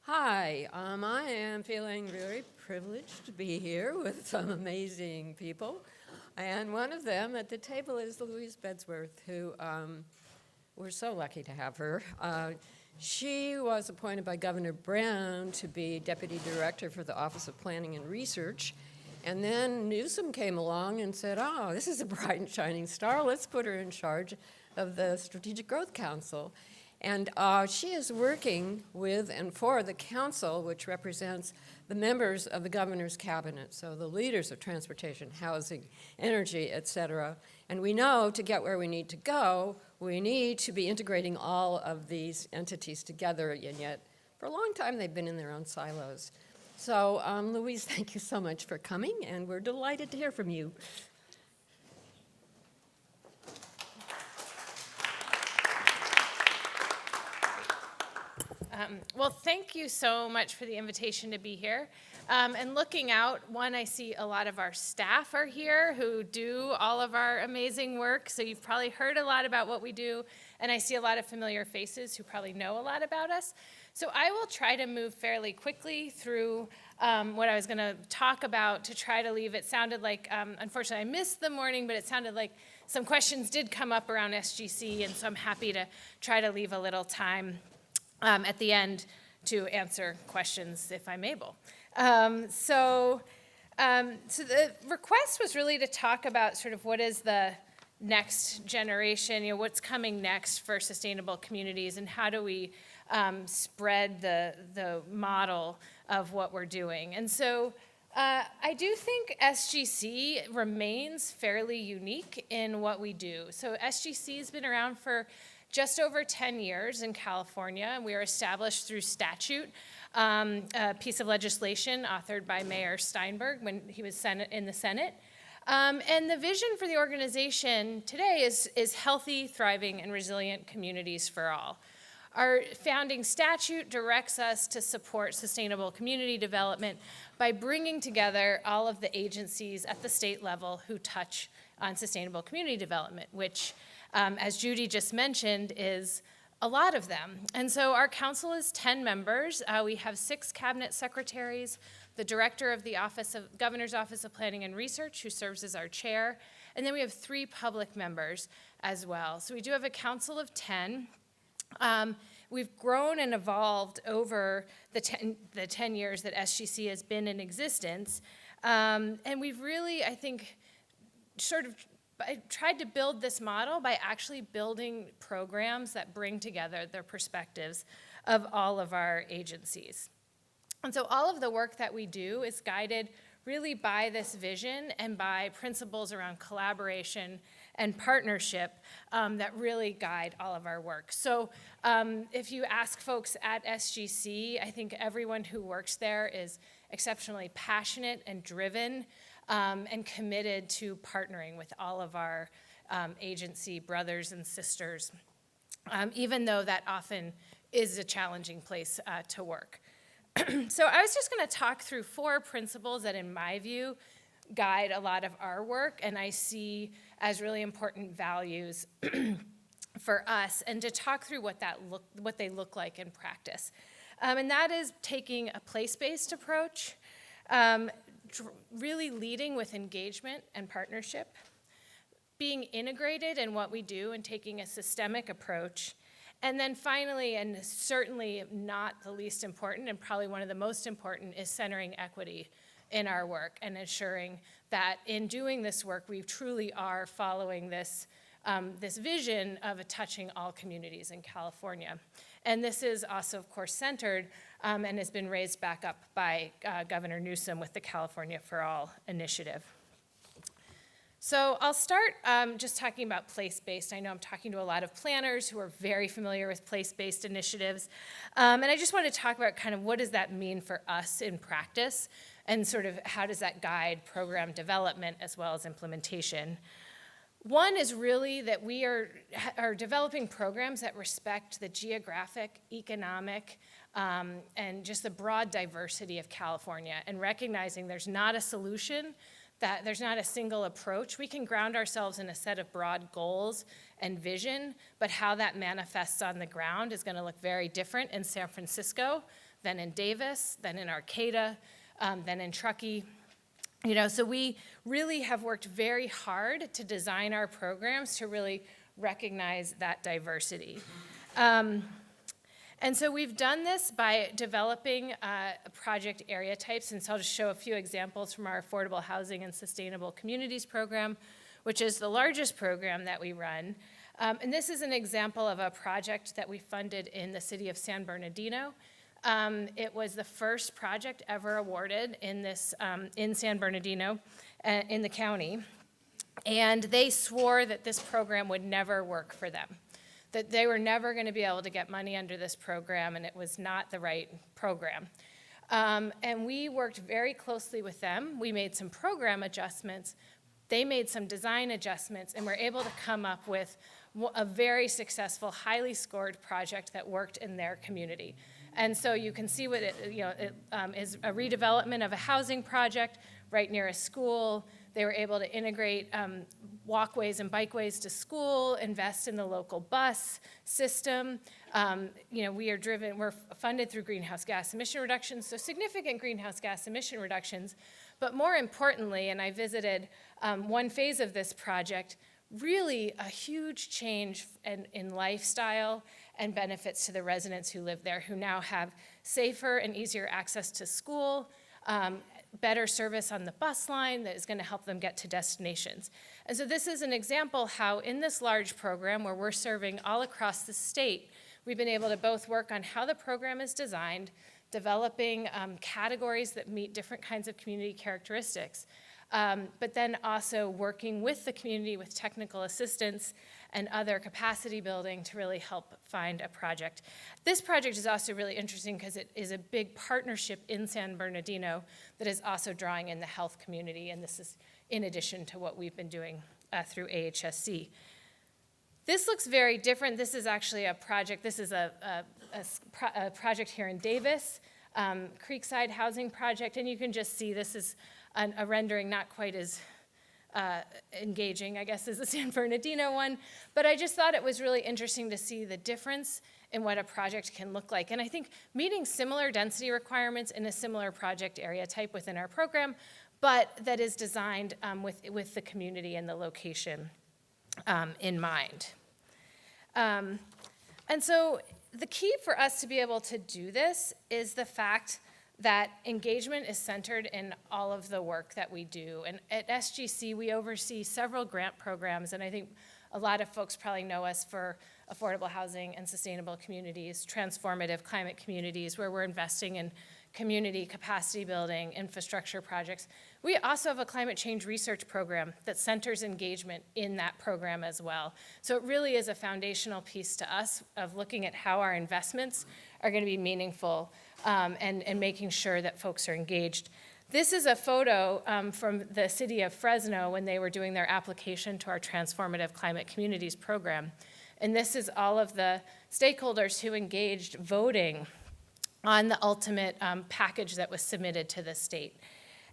Hi, I am feeling very privileged to be here with some amazing people. And one of them at the table is Louise Bedsworth, who we're so lucky to have her. She was appointed by Governor Brown to be Deputy Director for the Office of Planning and Research. And then Newsom came along and said, oh, this is a bright and shining star. Let's put her in charge of the Strategic Growth Council. And she is working with and for the council, which represents the members of the governor's cabinet, so the leaders of transportation, housing, energy, et cetera. And we know to get where we need to go, we need to be integrating all of these entities together, and yet for a long time they've been in their own silos. So Louise, thank you so much for coming, and we're delighted to hear from you. Well, thank you so much for the invitation to be here. And looking out, I see a lot of our staff are here who do all of our amazing work. So you've probably heard a lot about what we do. And I see a lot of familiar faces who probably know a lot about us. So I will try to move fairly quickly through what I was going to talk about to try to leave. It sounded like, unfortunately, I missed the morning, but it sounded like some questions did come up around SGC. And so I'm happy to try to leave a little time at the end to answer questions if I'm able. So the request was really to talk about sort of what is the next generation, what's coming next for sustainable communities, and how do we spread the model of what we're doing. And so I do think SGC remains fairly unique in what we do. So SGC has been around for just over 10 years in California, and we were established through statute, a piece of legislation authored by Mayor Steinberg when he was in the Senate. And the vision for the organization today is healthy, thriving, and resilient communities for all. Our founding statute directs us to support sustainable community development by bringing together all of the agencies at the state level who touch on sustainable community development, which as Judy just mentioned, is a lot of them. And so our council is 10 members. We have 6 cabinet secretaries, the director of the Governor's Office of Planning and Research, who serves as our chair, and then we have 3 public members as well. So we do have a council of 10. We've grown and evolved over the 10 years that SGC has been in existence. And we've really, I think, I tried to build this model by actually building programs that bring together the perspectives of all of our agencies. And so all of the work that we do is guided really by this vision and by principles around collaboration and partnership that really guide all of our work. So if you ask folks at SGC, I think everyone who works there is exceptionally passionate and driven and committed to partnering with all of our agency brothers and sisters, even though that often is a challenging place to work. So I was just going to talk through 4 principles that, in my view, guide a lot of our work and I see as really important values for us, and to talk through what they look like in practice. And that is taking a place-based approach, really leading with engagement and partnership, being integrated in what we do and taking a systemic approach, and then finally, and certainly not the least important and probably one of the most important, is centering equity in our work and ensuring that in doing this work we truly are following this vision of touching all communities in California. And this is also, of course, centered and has been raised back up by Governor Newsom with the California for All initiative. So I'll start just talking about place-based. I know I'm talking to a lot of planners who are very familiar with place-based initiatives. And I just want to talk about kind of what does that mean for us in practice and sort of how does that guide program development as well as implementation. One is really that we are developing programs that respect the geographic, economic, and just the broad diversity of California, and recognizing there's not a solution, that there's not a single approach. We can ground ourselves in a set of broad goals and vision, but how that manifests on the ground is going to look very different in San Francisco then in Davis, then in Arcata, then in Truckee. So we really have worked very hard to design our programs to really recognize that diversity. And so we've done this by developing project area types, and so I'll just show a few examples from our Affordable Housing and Sustainable Communities program, which is the largest program that we run. And this is an example of a project that we funded in the city of San Bernardino. It was the first project ever awarded in San Bernardino in the county, and they swore that this program would never work for them, that they were never going to be able to get money under this program, and it was not the right program. And we worked very closely with them. We made some program adjustments. They made some design adjustments, and were able to come up with a very successful, highly scored project that worked in their community. And so you can see what it is a redevelopment of a housing project right near a school. They were able to integrate walkways and bikeways to school, invest in the local bus system. We're funded through greenhouse gas emission reductions, so significant greenhouse gas emission reductions. But more importantly, and I visited one phase of this project, really a huge change in lifestyle and benefits to the residents who live there, who now have safer and easier access to school, better service on the bus line that is going to help them get to destinations. And so this is an example how in this large program where we're serving all across the state, we've been able to both work on how the program is designed, developing categories that meet different kinds of community characteristics, but then also working with the community with technical assistance and other capacity building to really help find a project. This project is also really interesting because it is a big partnership in San Bernardino that is also drawing in the health community, and this is in addition to what we've been doing through AHSC. This looks very different. This is actually a project. This is a project here in Davis, Creekside Housing project, and you can just see this is a rendering not quite as engaging, I guess, as the San Bernardino one, but I just thought it was really interesting to see the difference in what a project can look like. And I think meeting similar density requirements in a similar project area type within our program, but that is designed with the community and the location in mind. And so the key for us to be able to do this is the fact that engagement is centered in all of the work that we do. And at SGC, we oversee several grant programs, and I think a lot of folks probably know us for affordable housing and sustainable communities, transformative climate communities, where we're investing in community capacity building, infrastructure projects. We also have a climate change research program that centers engagement in that program as well. So it really is a foundational piece to us of looking at how our investments are going to be meaningful and making sure that folks are engaged. This is a photo from the city of Fresno when they were doing their application to our Transformative Climate Communities program. And this is all of the stakeholders who engaged voting on the ultimate package that was submitted to the state.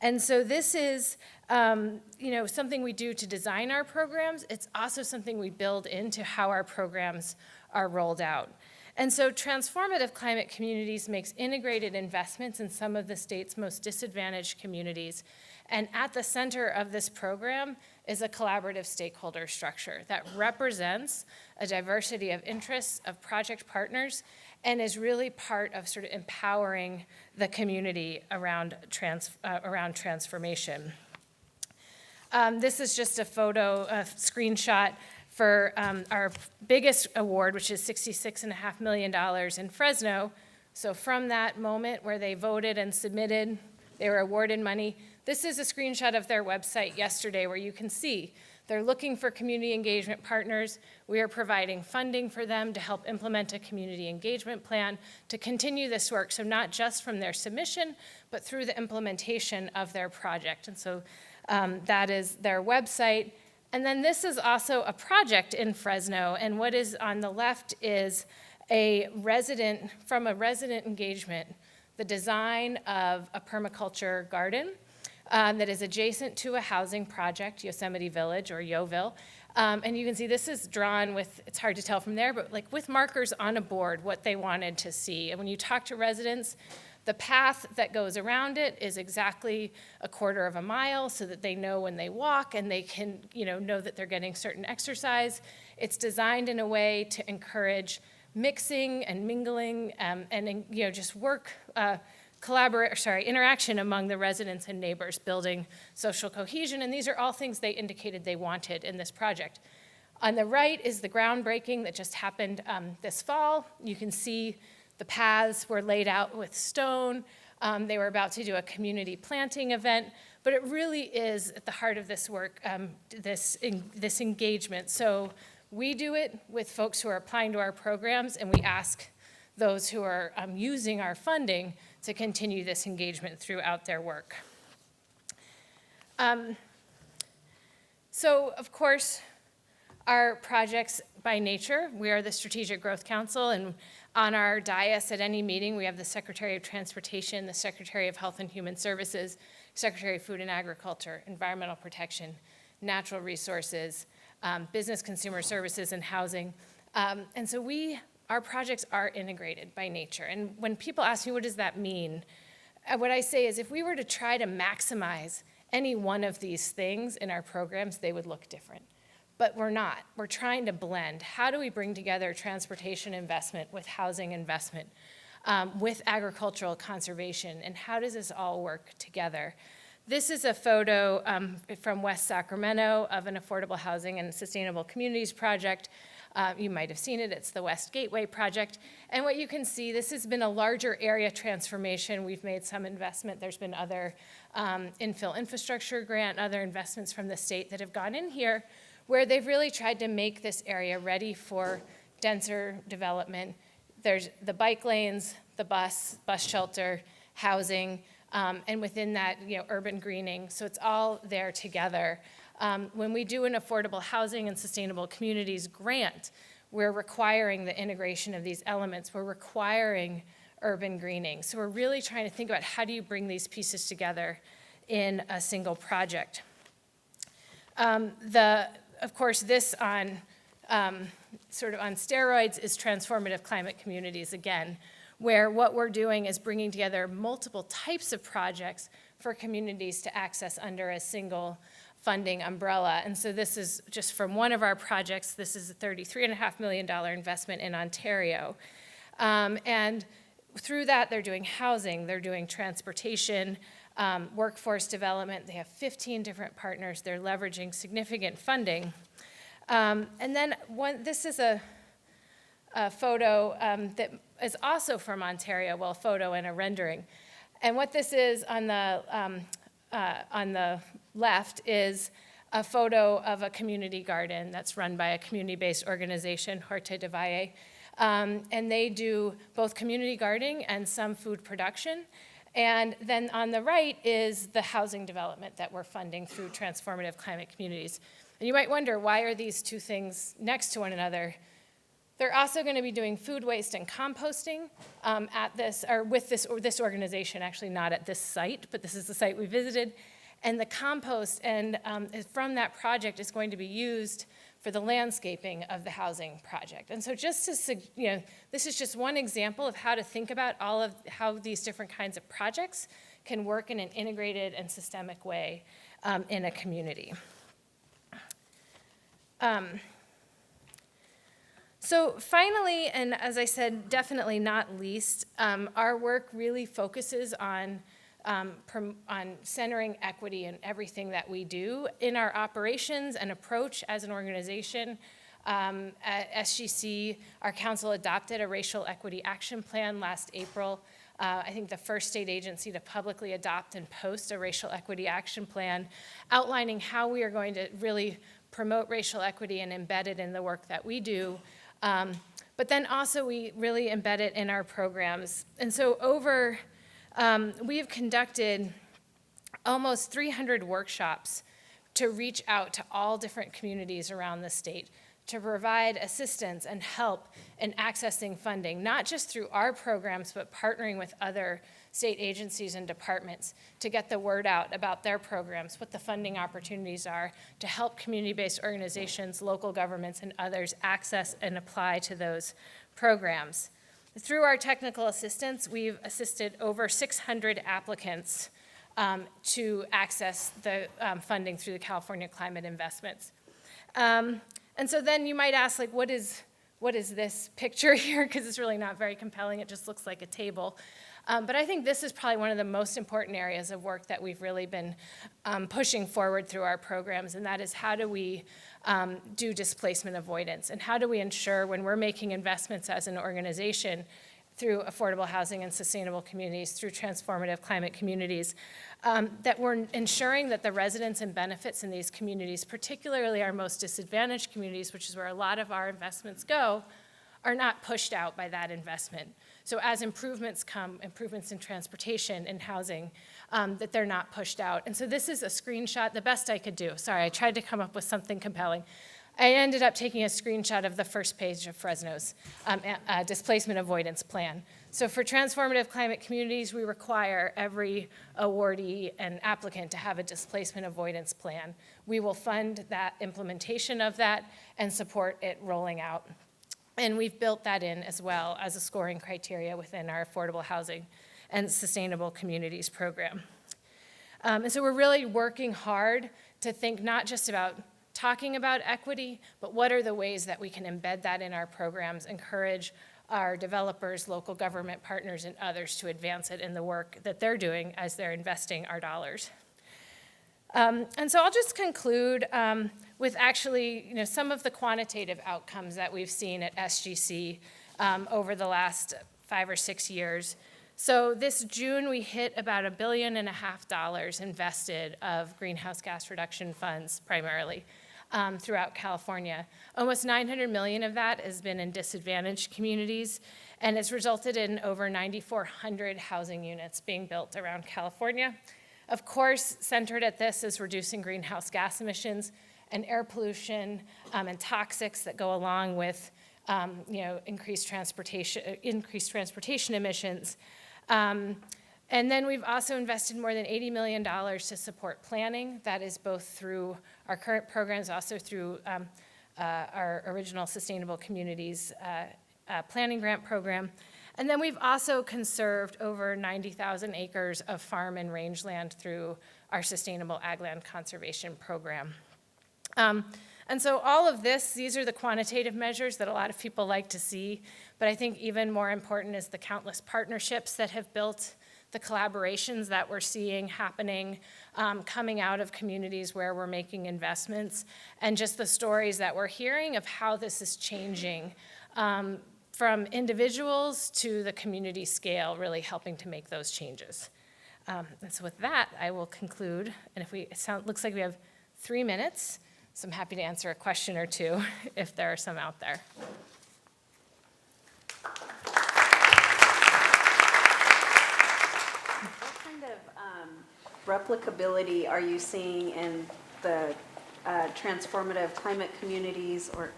And so this is something we do to design our programs. It's also something we build into how our programs are rolled out. And so Transformative Climate Communities makes integrated investments in some of the state's most disadvantaged communities. And at the center of this program is a collaborative stakeholder structure that represents a diversity of interests, of project partners, and is really part of sort of empowering the community around transformation. This is just a photo, a screenshot for our biggest award, which is $66.5 million in Fresno. So from that moment where they voted and submitted, they were awarded money. This is a screenshot of their website yesterday where you can see they're looking for community engagement partners. We are providing funding for them to help implement a community engagement plan to continue this work, so not just from their submission, but through the implementation of their project. And so that is their website. And then this is also a project in Fresno, and what is on the left is from a resident engagement, the design of a permaculture garden that is adjacent to a housing project, Yosemite Village or Yoville. And you can see this is drawn with, it's hard to tell from there, but like with markers on a board, what they wanted to see. And when you talk to residents, the path that goes around it is exactly a quarter of a mile so that they know when they walk and they can, know that they're getting certain exercise. It's designed in a way to encourage mixing and mingling and just work, interaction among the residents and neighbors, building social cohesion. And these are all things they indicated they wanted in this project. On the right is the groundbreaking that just happened this fall. You can see the paths were laid out with stone. They were about to do a community planting event, but it really is at the heart of this work, this engagement. So we do it with folks who are applying to our programs, and we ask those who are using our funding to continue this engagement throughout their work. So, of course, our projects by nature, we are the Strategic Growth Council, and on our dais at any meeting, we have the Secretary of Transportation, the Secretary of Health and Human Services, Secretary of Food and Agriculture, Environmental Protection, Natural Resources, Business Consumer Services, and Housing. And so our projects are integrated by nature. And when people ask me, what does that mean? What I say is if we were to try to maximize any one of these things in our programs, they would look different. But we're not. We're trying to blend. How do we bring together transportation investment with housing investment, with agricultural conservation, and how does this all work together? This is a photo from West Sacramento of an affordable housing and sustainable communities project. You might have seen it. It's the West Gateway project. And what you can see, this has been a larger area transformation. We've made some investment. There's been other infill infrastructure grant, other investments from the state that have gone in here, where they've really tried to make this area ready for denser development. There's the bike lanes, the bus shelter, housing, and within that, urban greening. So it's all there together. When we do an affordable housing and sustainable communities grant, we're requiring the integration of these elements. We're requiring urban greening. So we're really trying to think about how do you bring these pieces together in a single project. Of course, this on sort of on steroids is transformative climate communities again, where what we're doing is bringing together multiple types of projects for communities to access under a single funding umbrella. And so this is just from one of our projects. This is a $33.5 million investment in Ontario. And through that, they're doing housing, they're doing transportation, workforce development. They have 15 different partners. They're leveraging significant funding. And then this is a photo that is also from Ontario, well, a photo and a rendering. And what this is on the left is a photo of a community garden that's run by a community-based organization, Horta de Valle. And they do both community gardening and some food production. And then on the right is the housing development that we're funding through Transformative Climate Communities. And you might wonder, why are these two things next to one another? They're also going to be doing food waste and composting at this, or with this organization, actually not at this site, but this is the site we visited. And the compost from that project is going to be used for the landscaping of the housing project. And so just to, this is just one example of how to think about all of how these different kinds of projects can work in an integrated and systemic way in a community. So finally, and as I said, definitely not least, our work really focuses on centering equity in everything that we do in our operations and approach as an organization. At SGC, our council adopted a racial equity action plan last April. I think the first state agency to publicly adopt and post a racial equity action plan, outlining how we are going to really promote racial equity and embed it in the work that we do. But then also we really embed it in our programs. And so we have conducted almost 300 workshops to reach out to all different communities around the state to provide assistance and help in accessing funding, not just through our programs, but partnering with other state agencies and departments to get the word out about their programs, what the funding opportunities are, to help community-based organizations, local governments, and others access and apply to those programs. Through our technical assistance, we've assisted over 600 applicants to access the funding through the California Climate Investments. And so then you might ask, like, what is this picture here? Because it's really not very compelling. It just looks like a table. But I think this is probably one of the most important areas of work that we've really been pushing forward through our programs, and that is how do we do displacement avoidance, and how do we ensure when we're making investments as an organization through affordable housing and sustainable communities, through transformative climate communities, that we're ensuring that the residents and benefits in these communities, particularly our most disadvantaged communities, which is where a lot of our investments go, are not pushed out by that investment. So as improvements come, improvements in transportation and housing, that they're not pushed out. And so this is a screenshot, the best I could do. Sorry, I tried to come up with something compelling. I ended up taking a screenshot of the first page of Fresno's displacement avoidance plan. So for transformative climate communities, we require every awardee and applicant to have a displacement avoidance plan. We will fund that implementation of that and support it rolling out. And we've built that in as well as a scoring criteria within our affordable housing and sustainable communities program. And so we're really working hard to think not just about talking about equity, but what are the ways that we can embed that in our programs, encourage our developers, local government partners, and others to advance it in the work that they're doing as they're investing our dollars. And so I'll just conclude with actually, some of the quantitative outcomes that we've seen at SGC over the last 5 or 6 years. So this June, we hit about $1.5 billion invested of greenhouse gas reduction funds primarily throughout California. Almost $900 million of that has been in disadvantaged communities, and it's resulted in over 9,400 housing units being built around California. Of course, centered at this is reducing greenhouse gas emissions and air pollution and toxics that go along with increased transportation emissions. And then we've also invested more than $80 million to support planning. That is both through our current programs, also through our original Sustainable Communities Planning Grant Program. And then we've also conserved over 90,000 acres of farm and rangeland through our Sustainable Ag Land Conservation Program. And so all of this, these are the quantitative measures that a lot of people like to see, but I think even more important is the countless partnerships that have built, the collaborations that we're seeing happening, coming out of communities where we're making investments, and just the stories that we're hearing of how this is changing from individuals to the community scale, really helping to make those changes. And so with that, I will conclude, and looks like we have 3 minutes, so I'm happy to answer a question or two if there are some out there. What kind of replicability are you seeing in the transformative climate communities? Or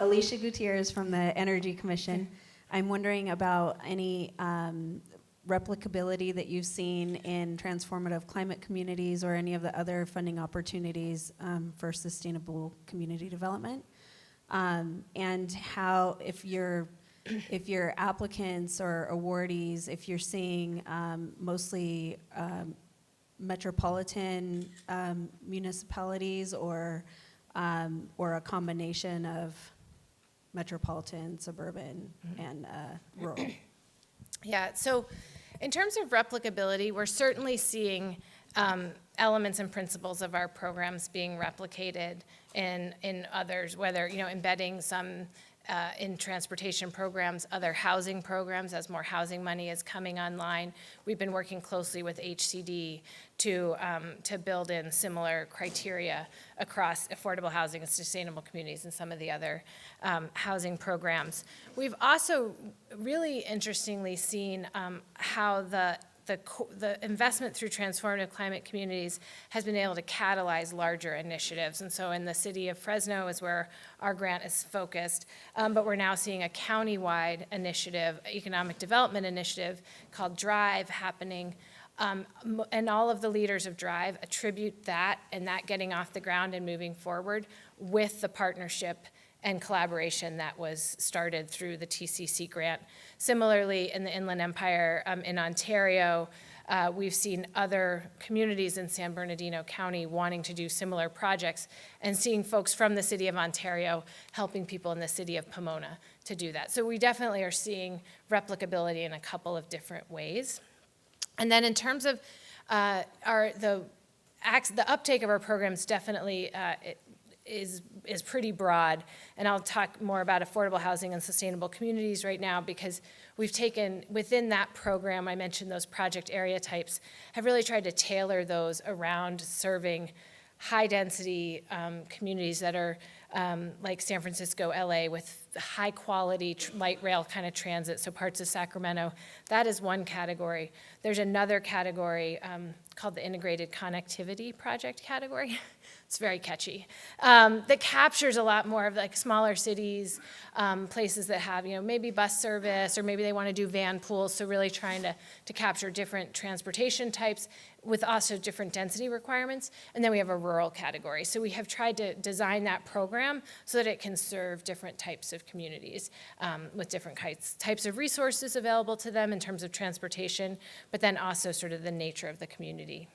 Alicia Gutierrez from the Energy Commission. I'm wondering about any replicability that you've seen in transformative climate communities or any of the other funding opportunities for sustainable community development, and how if your applicants or awardees, if you're seeing mostly metropolitan municipalities or a combination of metropolitan, suburban, and rural. Yeah, so in terms of replicability, we're certainly seeing elements and principles of our programs being replicated in others, whether, embedding some in transportation programs, other housing programs as more housing money is coming online. We've been working closely with HCD to build in similar criteria across affordable housing and sustainable communities and some of the other housing programs. We've also really interestingly seen how the the investment through transformative climate communities has been able to catalyze larger initiatives. And so in the city of Fresno is where our grant is focused, but we're now seeing a countywide initiative, economic development initiative called DRIVE happening. And all of the leaders of DRIVE attribute that and that getting off the ground and moving forward with the partnership and collaboration that was started through the TCC grant. Similarly, in the Inland Empire in Ontario, we've seen other communities in San Bernardino County wanting to do similar projects and seeing folks from the city of Ontario helping people in the city of Pomona to do that. So we definitely are seeing replicability in a couple of different ways. And then in terms of the uptake of our programs, definitely is pretty broad. And I'll talk more about affordable housing and sustainable communities right now, because we've taken, within that program, I mentioned those project area types, have really tried to tailor those around serving high-density communities that are like San Francisco, LA, with high-quality light rail kind of transit, so parts of Sacramento. That is one category. There's another category called the Integrated Connectivity Project category. It's very catchy. That captures a lot more of like smaller cities, places that have, maybe bus service, or maybe they want to do van pools, so really trying to capture different transportation types with also different density requirements. And then we have a rural category. So we have tried to design that program so that it can serve different types of communities with different types of resources available to them in terms of transportation, but then also sort of the nature of the community.